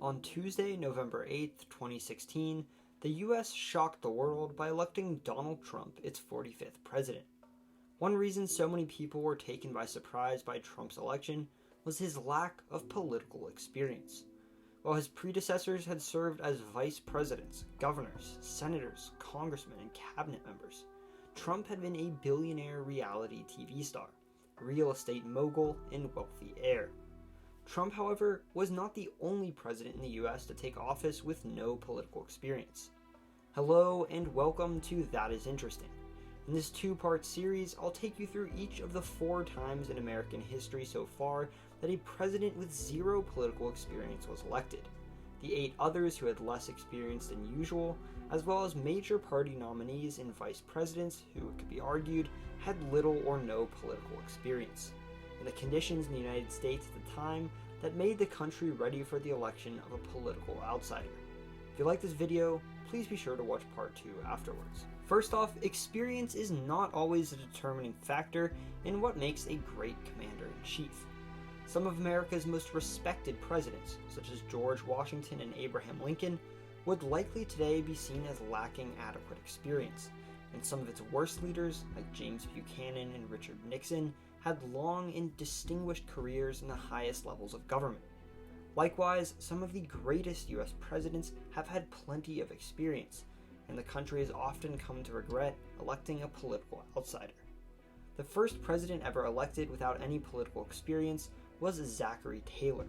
On Tuesday, November 8th, 2016, the US shocked the world by electing Donald Trump its 45th president. One reason so many people were taken by surprise by Trump's election was his lack of political experience. While his predecessors had served as vice presidents, governors, senators, congressmen, and cabinet members, Trump had been a billionaire reality TV star, real estate mogul, and wealthy heir. Trump, however, was not the only president in the US to take office with no political experience. Hello and welcome to That Is Interesting. In this two-part series, I'll take you through each of the 4 times in American history so far that a president with zero political experience was elected, the 8 others who had less experience than usual, as well as major party nominees and vice presidents who, it could be argued, had little or no political experience, and the conditions in the United States at the time that made the country ready for the election of a political outsider. If you like this video, please be sure to watch part 2 afterwards. First off, experience is not always a determining factor in what makes a great commander-in-chief. Some of America's most respected presidents, such as George Washington and Abraham Lincoln, would likely today be seen as lacking adequate experience, and some of its worst leaders, like James Buchanan and Richard Nixon, had long and distinguished careers in the highest levels of government. Likewise, some of the greatest US presidents have had plenty of experience, and the country has often come to regret electing a political outsider. The first president ever elected without any political experience was Zachary Taylor.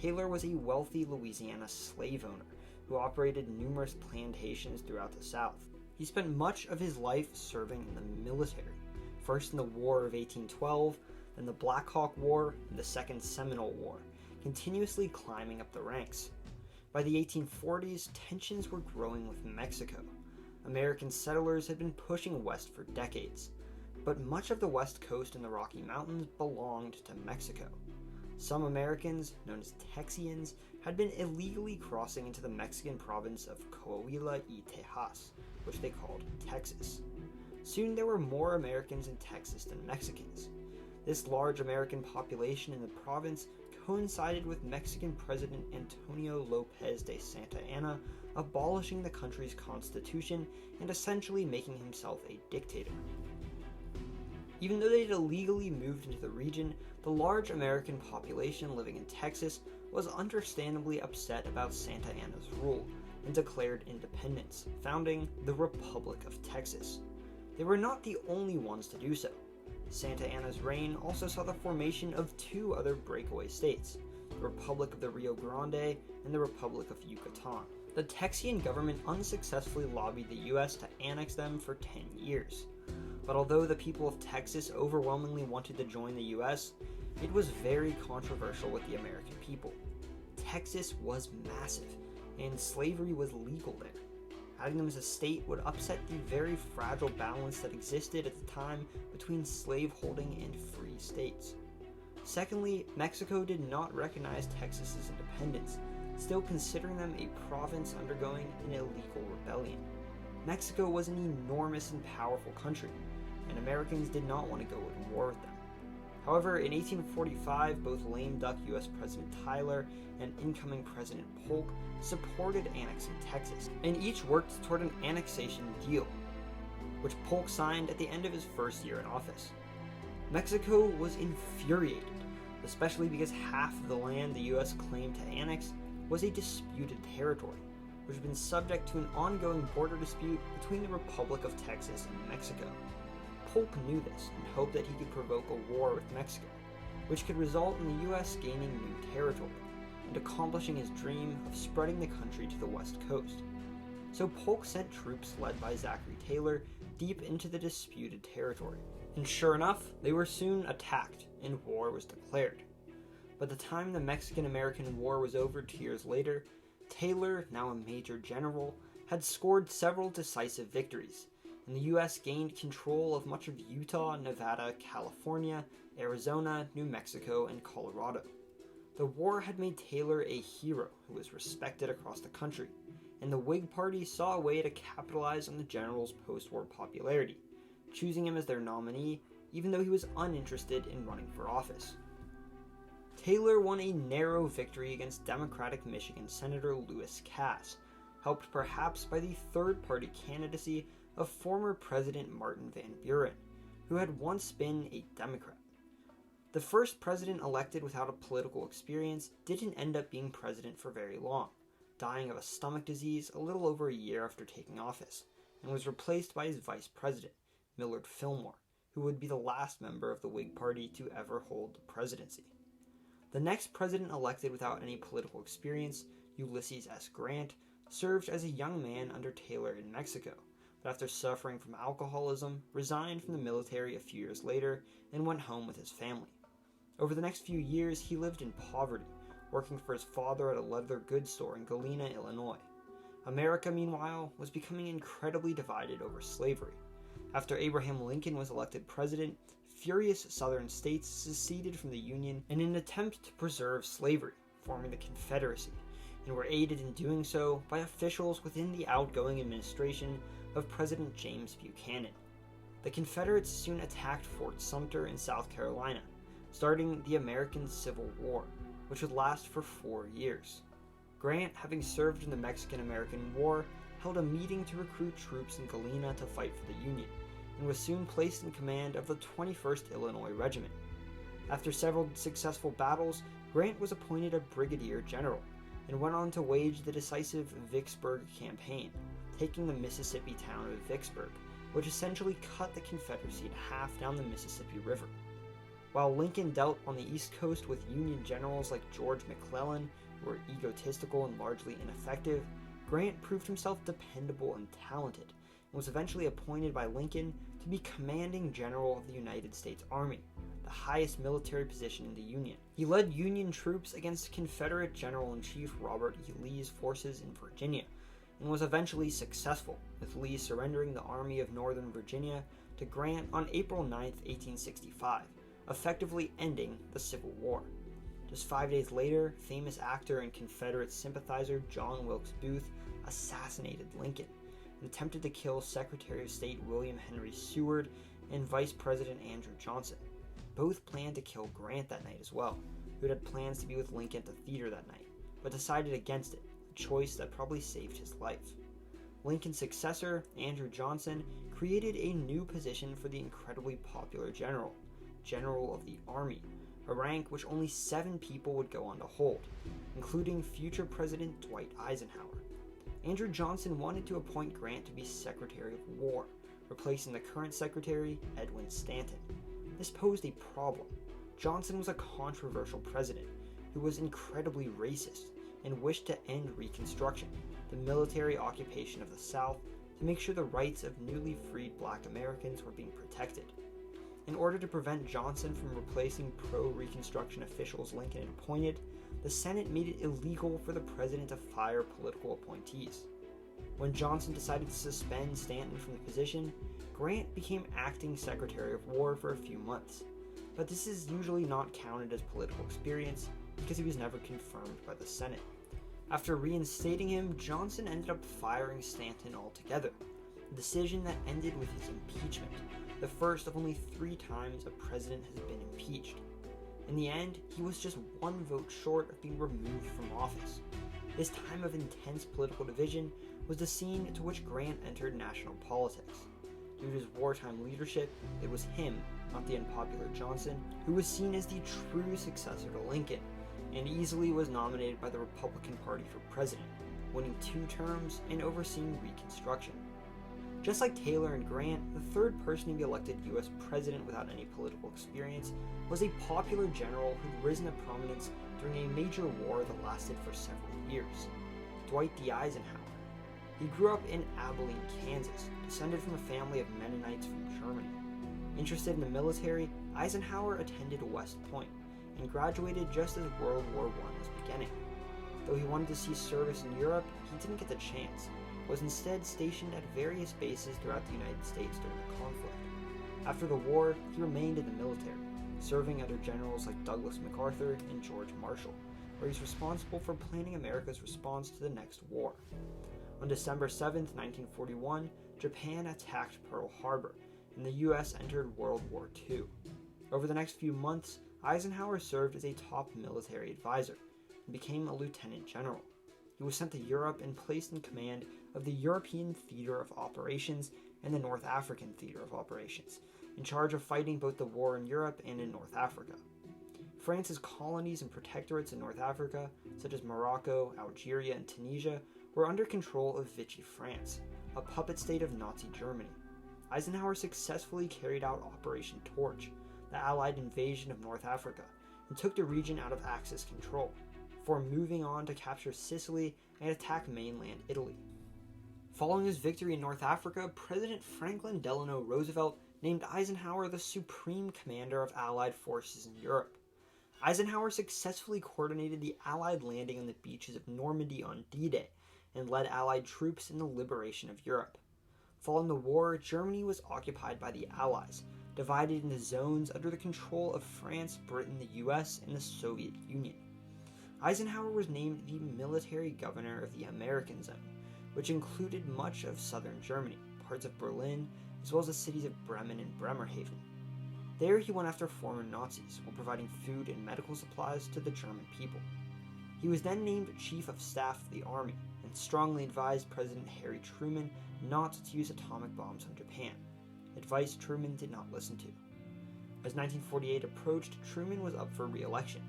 Taylor was a wealthy Louisiana slave owner who operated numerous plantations throughout the South. He spent much of his life serving in the military, first in the War of 1812, then the Black Hawk War, and the Second Seminole War, continuously climbing up the ranks. By the 1840s, tensions were growing with Mexico. American settlers had been pushing west for decades, but much of the west coast and the Rocky Mountains belonged to Mexico. Some Americans, known as Texians, had been illegally crossing into the Mexican province of Coahuila y Tejas, which they called Texas. Soon there were more Americans in Texas than Mexicans. This large American population in the province coincided with Mexican President Antonio Lopez de Santa Anna abolishing the country's constitution and essentially making himself a dictator. Even though they had illegally moved into the region, the large American population living in Texas was understandably upset about Santa Anna's rule and declared independence, founding the Republic of Texas. They were not the only ones to do so. Santa Anna's reign also saw the formation of 2 other breakaway states, the Republic of the Rio Grande and the Republic of Yucatan. The Texian government unsuccessfully lobbied the US to annex them for 10 years. But although the people of Texas overwhelmingly wanted to join the US, it was very controversial with the American people. Texas was massive, and slavery was legal there. Adding them as a state would upset the very fragile balance that existed at the time between slaveholding and free states. Secondly, Mexico did not recognize Texas's independence, still considering them a province undergoing an illegal rebellion. Mexico was an enormous and powerful country, and Americans did not want to go to war with them. However, in 1845, both lame duck US President Tyler and incoming President Polk supported annexing Texas, and each worked toward an annexation deal, which Polk signed at the end of his first year in office. Mexico was infuriated, especially because half of the land the US claimed to annex was a disputed territory, which had been subject to an ongoing border dispute between the Republic of Texas and Mexico. Polk knew this and hoped that he could provoke a war with Mexico, which could result in the US gaining new territory and accomplishing his dream of spreading the country to the west coast. So Polk sent troops led by Zachary Taylor deep into the disputed territory. And sure enough, they were soon attacked and war was declared. By the time the Mexican-American War was over 2 years later, Taylor, now a major general, had scored several decisive victories, and the US gained control of much of Utah, Nevada, California, Arizona, New Mexico, and Colorado. The war had made Taylor a hero who was respected across the country, and the Whig Party saw a way to capitalize on the general's post-war popularity, choosing him as their nominee even though he was uninterested in running for office. Taylor won a narrow victory against Democratic Michigan Senator Lewis Cass, helped perhaps by the third-party candidacy of former President Martin Van Buren, who had once been a Democrat. The first president elected without a political experience didn't end up being president for very long, dying of a stomach disease a little over a year after taking office, and was replaced by his vice president, Millard Fillmore, who would be the last member of the Whig Party to ever hold the presidency. The next president elected without any political experience, Ulysses S Grant, served as a young man under Taylor in Mexico, but after suffering from alcoholism, resigned from the military a few years later and went home with his family. Over the next few years, he lived in poverty, working for his father at a leather goods store in Galena, Illinois. America, meanwhile, was becoming incredibly divided over slavery. After Abraham Lincoln was elected president, furious southern states seceded from the Union in an attempt to preserve slavery, forming the Confederacy, and were aided in doing so by officials within the outgoing administration of President James Buchanan. The Confederates soon attacked Fort Sumter in South Carolina, starting the American Civil War, which would last for 4 years. Grant, having served in the Mexican-American War, held a meeting to recruit troops in Galena to fight for the Union, and was soon placed in command of the 21st Illinois Regiment. After several successful battles, Grant was appointed a brigadier general, and went on to wage the decisive Vicksburg campaign, taking the Mississippi town of Vicksburg, which essentially cut the Confederacy in half down the Mississippi River. While Lincoln dealt on the East Coast with Union generals like George McClellan, who were egotistical and largely ineffective, Grant proved himself dependable and talented, and was eventually appointed by Lincoln to be commanding general of the United States Army, the highest military position in the Union. He led Union troops against Confederate General-in-Chief Robert E. Lee's forces in Virginia, and was eventually successful, with Lee surrendering the Army of Northern Virginia to Grant on April 9, 1865, effectively ending the Civil War. Just 5 days later, famous actor and Confederate sympathizer John Wilkes Booth assassinated Lincoln and attempted to kill Secretary of State William Henry Seward and Vice President Andrew Johnson. Both planned to kill Grant that night as well, who had plans to be with Lincoln at the theater that night, but decided against it, a choice that probably saved his life. Lincoln's successor, Andrew Johnson, created a new position for the incredibly popular General of the Army, a rank which only 7 people would go on to hold, including future President Dwight Eisenhower. Andrew Johnson wanted to appoint Grant to be Secretary of War, replacing the current Secretary, Edwin Stanton. This posed a problem. Johnson was a controversial president who was incredibly racist and wished to end Reconstruction, the military occupation of the South, to make sure the rights of newly freed Black Americans were being protected. In order to prevent Johnson from replacing pro-Reconstruction officials Lincoln had appointed, the Senate made it illegal for the president to fire political appointees. When Johnson decided to suspend Stanton from the position, Grant became acting Secretary of War for a few months. But this is usually not counted as political experience because he was never confirmed by the Senate. After reinstating him, Johnson ended up firing Stanton altogether, a decision that ended with his impeachment, the first of only 3 times a president has been impeached. In the end, he was just 1 vote short of being removed from office. This time of intense political division was the scene to which Grant entered national politics. Due to his wartime leadership, it was him, not the unpopular Johnson, who was seen as the true successor to Lincoln, and easily was nominated by the Republican Party for president, winning 2 terms and overseeing Reconstruction. Just like Taylor and Grant, the third person to be elected U.S. president without any political experience was a popular general who'd risen to prominence during a major war that lasted for several years, Dwight D. Eisenhower. He grew up in Abilene, Kansas, descended from a family of Mennonites from Germany. Interested in the military, Eisenhower attended West Point and graduated just as World War I was beginning. Though he wanted to see service in Europe, he didn't get the chance, was instead stationed at various bases throughout the United States during the conflict. After the war, he remained in the military, serving under generals like Douglas MacArthur and George Marshall, where he's responsible for planning America's response to the next war. On December 7, 1941, Japan attacked Pearl Harbor, and the U.S. entered World War II. Over the next few months, Eisenhower served as a top military advisor and became a lieutenant general. He was sent to Europe and placed in command of the European Theater of Operations and the North African Theater of Operations, in charge of fighting both the war in Europe and in North Africa. France's colonies and protectorates in North Africa, such as Morocco, Algeria, and Tunisia, were under control of Vichy France, a puppet state of Nazi Germany. Eisenhower successfully carried out Operation Torch, the Allied invasion of North Africa, and took the region out of Axis control, before moving on to capture Sicily and attack mainland Italy. Following his victory in North Africa, President Franklin Delano Roosevelt named Eisenhower the supreme commander of Allied forces in Europe. Eisenhower successfully coordinated the Allied landing on the beaches of Normandy on D-Day and led Allied troops in the liberation of Europe. Following the war, Germany was occupied by the Allies, divided into zones under the control of France, Britain, the US, and the Soviet Union. Eisenhower was named the military governor of the American Zone, which included much of southern Germany, parts of Berlin, as well as the cities of Bremen and Bremerhaven. There he went after former Nazis while providing food and medical supplies to the German people. He was then named Chief of Staff of the Army and strongly advised President Harry Truman not to use atomic bombs on Japan, advice Truman did not listen to. As 1948 approached, Truman was up for re-election,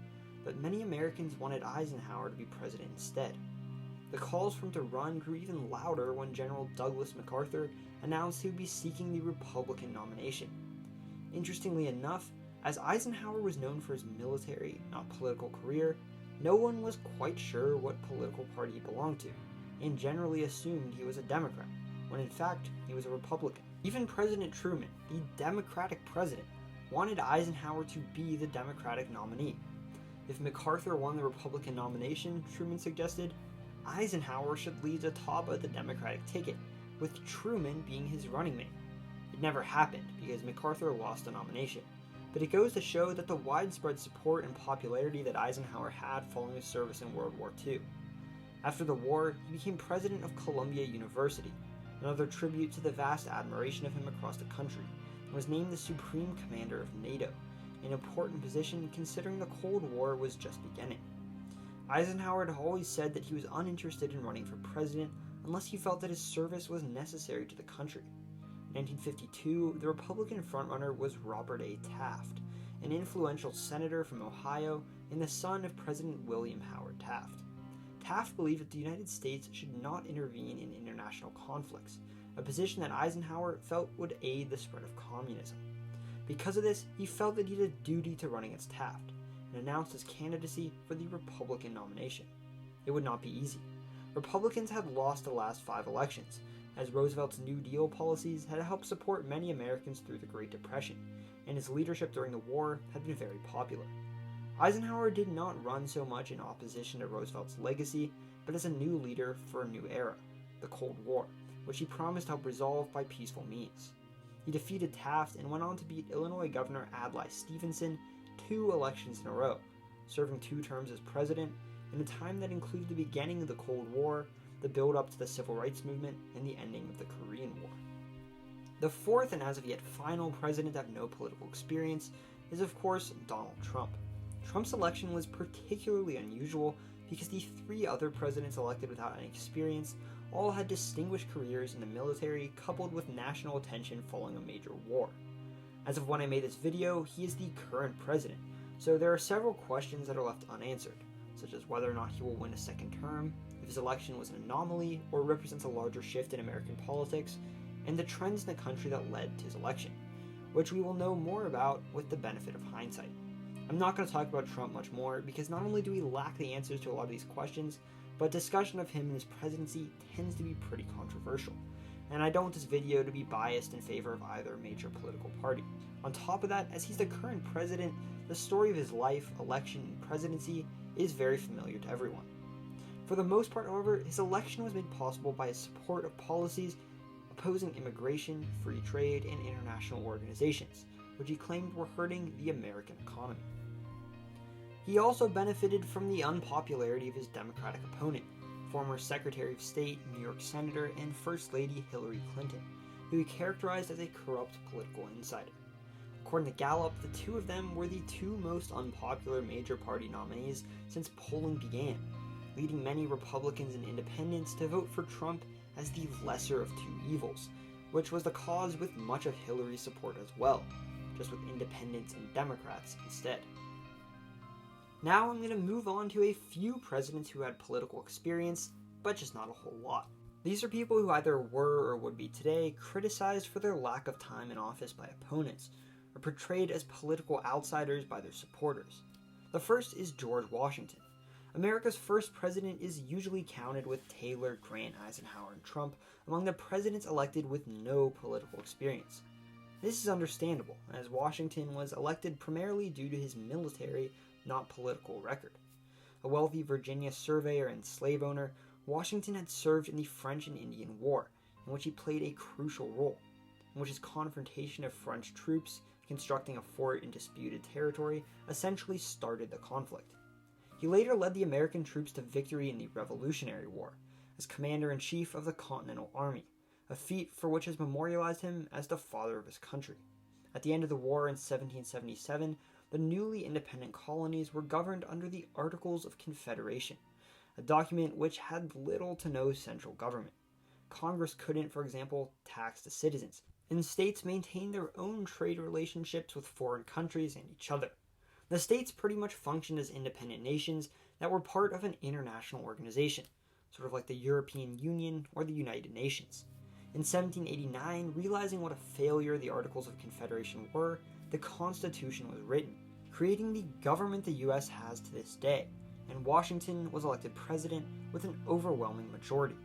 but many Americans wanted Eisenhower to be president instead. The calls for him to run grew even louder when General Douglas MacArthur announced he would be seeking the Republican nomination. Interestingly enough, as Eisenhower was known for his military, not political career, no one was quite sure what political party he belonged to, and generally assumed he was a Democrat, when in fact he was a Republican. Even President Truman, the Democratic president, wanted Eisenhower to be the Democratic nominee. If MacArthur won the Republican nomination, Truman suggested, Eisenhower should lead atop of the Democratic ticket, with Truman being his running mate. It never happened because MacArthur lost the nomination, but it goes to show that the widespread support and popularity that Eisenhower had following his service in World War II. After the war, he became president of Columbia University, another tribute to the vast admiration of him across the country, and was named the Supreme Commander of NATO, an important position considering the Cold War was just beginning. Eisenhower had always said that he was uninterested in running for president unless he felt that his service was necessary to the country. In 1952, the Republican frontrunner was Robert A. Taft, an influential senator from Ohio and the son of President William Howard Taft. Taft believed that the United States should not intervene in international conflicts, a position that Eisenhower felt would aid the spread of communism. Because of this, he felt that he had a duty to run against Taft, and announced his candidacy for the Republican nomination. It would not be easy. Republicans had lost the last 5 elections, as Roosevelt's New Deal policies had helped support many Americans through the Great Depression, and his leadership during the war had been very popular. Eisenhower did not run so much in opposition to Roosevelt's legacy, but as a new leader for a new era, the Cold War, which he promised to help resolve by peaceful means. He defeated Taft and went on to beat Illinois Governor Adlai Stevenson 2 elections in a row, serving 2 terms as president in a time that included the beginning of the Cold War, the build-up to the Civil Rights Movement, and the ending of the Korean War. The fourth and as of yet final president to have no political experience is of course Donald Trump. Trump's election was particularly unusual because the 3 other presidents elected without any experience all had distinguished careers in the military coupled with national attention following a major war. As of when I made this video, he is the current president, so there are several questions that are left unanswered, such as whether or not he will win a second term, if his election was an anomaly or represents a larger shift in American politics, and the trends in the country that led to his election, which we will know more about with the benefit of hindsight. I'm not going to talk about Trump much more because not only do we lack the answers to a lot of these questions, but discussion of him and his presidency tends to be pretty controversial, and I don't want this video to be biased in favor of either major political party. On top of that, as he's the current president, the story of his life, election, and presidency is very familiar to everyone. For the most part, however, his election was made possible by his support of policies opposing immigration, free trade, and international organizations, which he claimed were hurting the American economy. He also benefited from the unpopularity of his Democratic opponent, former Secretary of State, New York Senator, and First Lady Hillary Clinton, who he characterized as a corrupt political insider. According to Gallup, the two of them were the two most unpopular major party nominees since polling began, leading many Republicans and independents to vote for Trump as the lesser of two evils, which was the cause with much of Hillary's support as well, just with independents and Democrats instead. Now I'm going to move on to a few presidents who had political experience, but just not a whole lot. These are people who either were or would be today criticized for their lack of time in office by opponents, or portrayed as political outsiders by their supporters. The first is George Washington. America's first president is usually counted with Taylor, Grant, Eisenhower, and Trump among the presidents elected with no political experience. This is understandable, as Washington was elected primarily due to his military, not political record. A wealthy Virginia surveyor and slave owner, Washington had served in the French and Indian War, in which he played a crucial role, in which his confrontation of French troops constructing a fort in disputed territory essentially started the conflict. He later led the American troops to victory in the Revolutionary War, as Commander-in-Chief of the Continental Army, a feat for which has memorialized him as the father of his country. At the end of the war in 1777, the newly independent colonies were governed under the Articles of Confederation, a document which had little to no central government. Congress couldn't, for example, tax the citizens, and states maintained their own trade relationships with foreign countries and each other. The states pretty much functioned as independent nations that were part of an international organization, sort of like the European Union or the United Nations. In 1789, realizing what a failure the Articles of Confederation were, the Constitution was written, creating the government the U.S. has to this day, and Washington was elected president with an overwhelming majority.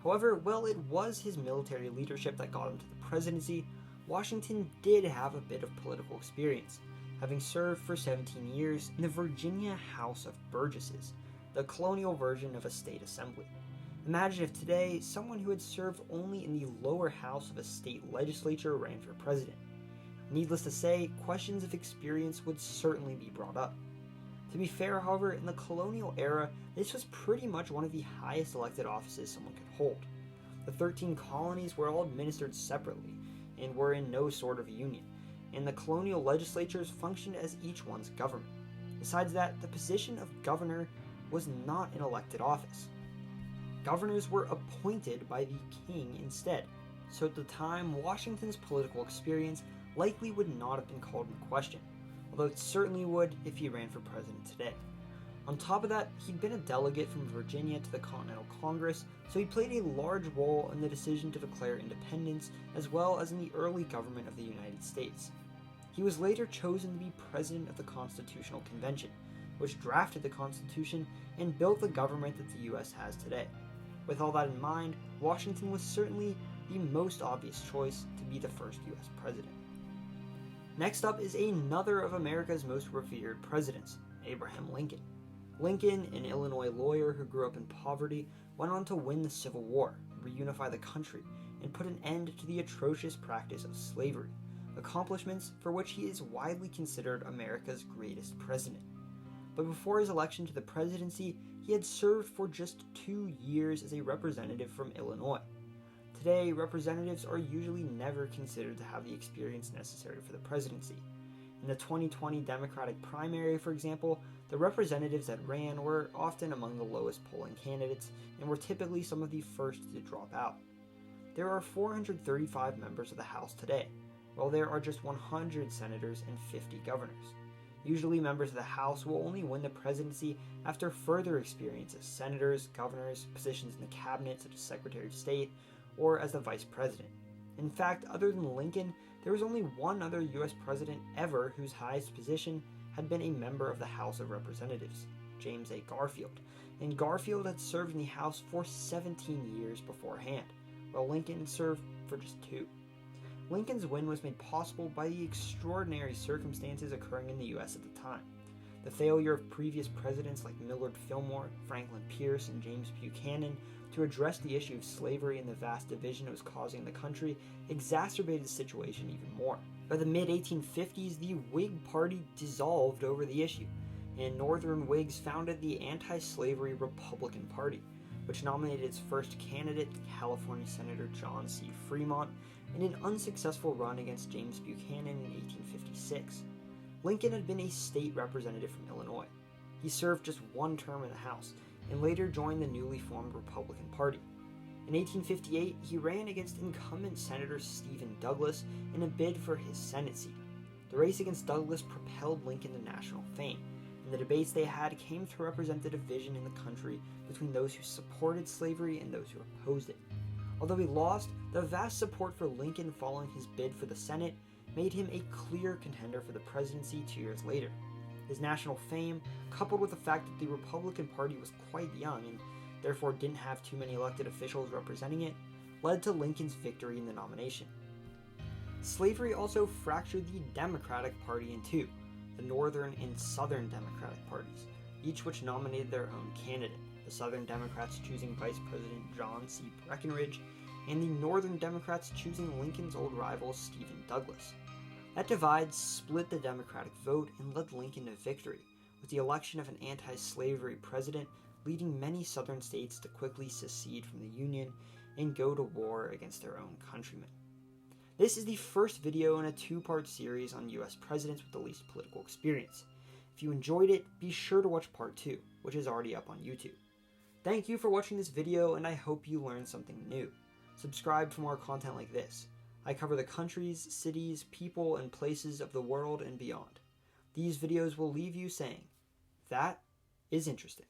However, while it was his military leadership that got him to the presidency, Washington did have a bit of political experience, having served for 17 years in the Virginia House of Burgesses, the colonial version of a state assembly. Imagine if today, someone who had served only in the lower house of a state legislature ran for president. Needless to say, questions of experience would certainly be brought up. To be fair, however, in the colonial era, this was pretty much one of the highest elected offices someone could hold. The 13 colonies were all administered separately, and were in no sort of union, and the colonial legislatures functioned as each one's government. Besides that, the position of governor was not an elected office. Governors were appointed by the king instead, so at the time, Washington's political experience likely would not have been called in question, although it certainly would if he ran for president today. On top of that, he'd been a delegate from Virginia to the Continental Congress, so he played a large role in the decision to declare independence, as well as in the early government of the United States. He was later chosen to be president of the Constitutional Convention, which drafted the Constitution and built the government that the U.S. has today. With all that in mind, Washington was certainly the most obvious choice to be the first U.S. president. Next up is another of America's most revered presidents, Abraham Lincoln. Lincoln, an Illinois lawyer who grew up in poverty, went on to win the Civil War, reunify the country, and put an end to the atrocious practice of slavery, accomplishments for which he is widely considered America's greatest president. But before his election to the presidency, he had served for just 2 years as a representative from Illinois. Today, representatives are usually never considered to have the experience necessary for the presidency. In the 2020 Democratic primary, for example, the representatives that ran were often among the lowest polling candidates and were typically some of the first to drop out. There are 435 members of the House today, while there are just 100 senators and 50 governors. Usually, members of the House will only win the presidency after further experience as senators, governors, positions in the cabinet such as Secretary of State, or as the vice president. In fact, other than Lincoln, there was only one other U.S. president ever whose highest position had been a member of the House of Representatives, James A. Garfield, and Garfield had served in the House for 17 years beforehand, while Lincoln served for just 2. Lincoln's win was made possible by the extraordinary circumstances occurring in the U.S. at the time. The failure of previous presidents like Millard Fillmore, Franklin Pierce, and James Buchanan to address the issue of slavery and the vast division it was causing in the country exacerbated the situation even more. By the mid-1850s, the Whig Party dissolved over the issue, and Northern Whigs founded the anti-slavery Republican Party, which nominated its first candidate, California Senator John C. Fremont, in an unsuccessful run against James Buchanan in 1856. Lincoln had been a state representative from Illinois. He served just one term in the House, and later joined the newly formed Republican Party. In 1858, he ran against incumbent Senator Stephen Douglas in a bid for his Senate seat. The race against Douglas propelled Lincoln to national fame, and the debates they had came to represent the division in the country between those who supported slavery and those who opposed it. Although he lost, the vast support for Lincoln following his bid for the Senate made him a clear contender for the presidency 2 years later. His national fame, coupled with the fact that the Republican Party was quite young and therefore didn't have too many elected officials representing it, led to Lincoln's victory in the nomination. Slavery also fractured the Democratic Party in two, the Northern and Southern Democratic parties, each which nominated their own candidate, the Southern Democrats choosing Vice President John C. Breckinridge, and the Northern Democrats choosing Lincoln's old rival Stephen Douglas. That divide split the Democratic vote and led Lincoln to victory, with the election of an anti-slavery president leading many Southern states to quickly secede from the Union and go to war against their own countrymen. This is the first video in a two-part series on U.S. presidents with the least political experience. If you enjoyed it, be sure to watch part 2, which is already up on YouTube. Thank you for watching this video, and I hope you learned something new. Subscribe for more content like this. I cover the countries, cities, people, and places of the world and beyond. These videos will leave you saying, that is interesting.